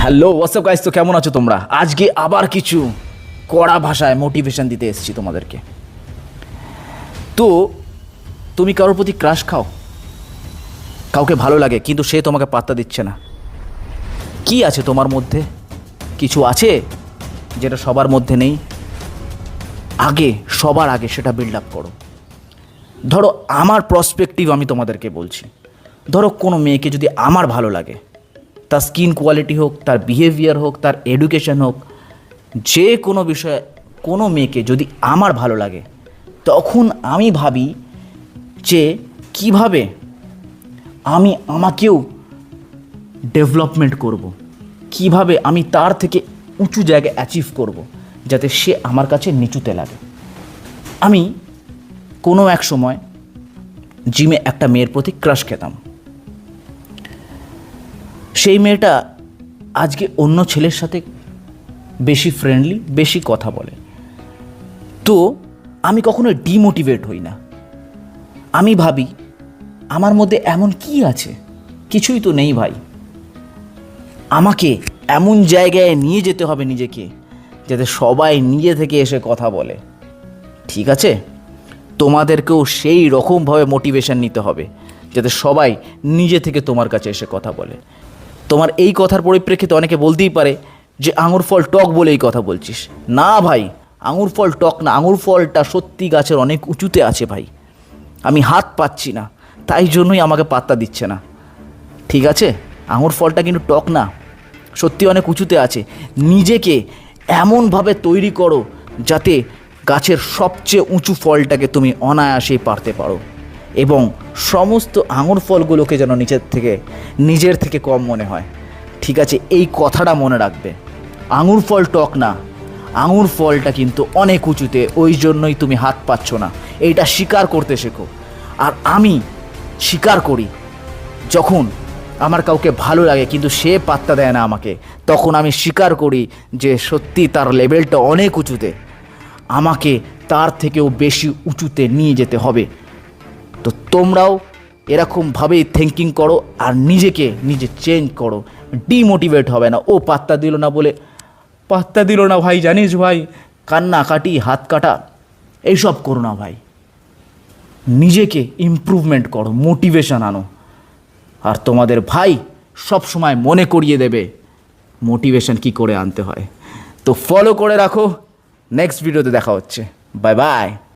Hello WhatsApp guys, তো কেমন আছো তোমরা? আজকে আবার কিছু কড়া ভাষায় মোটিভেশন দিতে এসেছি তোমাদেরকে। তো তুমি কারোর প্রতি ক্রাশ খাও, কাউকে ভালো লাগে কিন্তু সে তোমাকে পাত্তা দিচ্ছে না। কি আছে তোমার মধ্যে? কিছু আছে যেটা সবার মধ্যে নেই। সবার আগে সেটা বিল্ড আপ করো। ধরো আমার প্রসপেক্টিভ আমি তোমাদেরকে বলছি, ধরো কোনো মেয়েকে যদি আমার ভালো লাগে, তার স্কিন কোয়ালিটি হোক, তার বিহেভিয়ার হোক, তার এডুকেশন হোক, যে কোনো বিষয়ে কোনো মেয়েকে যদি আমার ভালো লাগে, তখন আমি ভাবি যে কিভাবে আমি আমাকেও ডেভেলপমেন্ট করব, কিভাবে আমি তার থেকে উঁচু জায়গায় অ্যাচিভ করব, যাতে সে আমার কাছে নিচুতে লাগে। আমি কোনো এক সময় জিমে একটা মেয়ের প্রতি ক্রাশ খেতাম। সেই মেয়েটা আজকে অন্য ছেলের সাথে বেশি ফ্রেন্ডলি, বেশি কথা বলে। তো আমি কখনো ডিমোটিভেট হই না। আমি ভাবি আমার মধ্যে এমন কি আছে? কিছুই তো নেই ভাই। আমাকে এমন জায়গায় নিয়ে যেতে হবে নিজেকে, যাতে সবাই নিজে থেকে এসে কথা বলে। ঠিক আছে, তোমাদেরকেও সেই রকমভাবে মোটিভেশন নিতে হবে, যাতে সবাই নিজে থেকে তোমার কাছে এসে কথা বলে। তোমার এই কথার পরিপ্রেক্ষিতে অনেকে বলতেই পারে যে আঙুর ফল টক বলে এই কথা বলছিস। না ভাই, আঙুর ফল টক না, আঙুর ফলটা সত্যি গাছের অনেক উঁচুতে আছে ভাই। আমি হাত পাচ্ছি না, তাই জন্যই আমাকে পাত্তা দিচ্ছে না। ঠিক আছে, আঙুর ফলটা কিন্তু টক না, সত্যি অনেক উঁচুতে আছে। নিজেকে এমনভাবে তৈরি করো যাতে গাছের সবচেয়ে উঁচু ফলটাকে তুমি অনায়াসেই পারতে পারো, এবং সমস্ত আঙুর ফলগুলোকে যেন নিজের থেকে কম মনে হয়। ঠিক আছে, এই কথাটা মনে রাখবে। আঙুর ফল টক না, আঙুর ফলটা কিন্তু অনেক উঁচুতে, ওই জন্যই তুমি হাত পাচ্ছ না। এইটা স্বীকার করতে শেখো। আর আমি স্বীকার করি, যখন আমার কাউকে ভালো লাগে কিন্তু সে পাত্তা দেয় না আমাকে, তখন আমি স্বীকার করি যে সত্যি তার লেভেলটা অনেক উঁচুতে, আমাকে তার থেকেও বেশি উঁচুতে নিয়ে যেতে হবে। তো তোমরাও এরকমভাবেই থিঙ্কিং করো আর নিজে চেঞ্জ করো। ডিমোটিভেট হবে না। ও পাত্তা দিল না বলে, পাত্তা দিল না ভাই, জানিস ভাই, কান্নাকাটি, হাত কাটা, এইসব করো না ভাই। নিজেকে ইমপ্রুভমেন্ট করো, মোটিভেশন আনো। আর তোমাদের ভাই সব সময় মনে করিয়ে দেবে মোটিভেশন কি করে আনতে হয়। তো ফলো করে রাখো। নেক্সট ভিডিওতে দেখা হচ্ছে। Bye bye.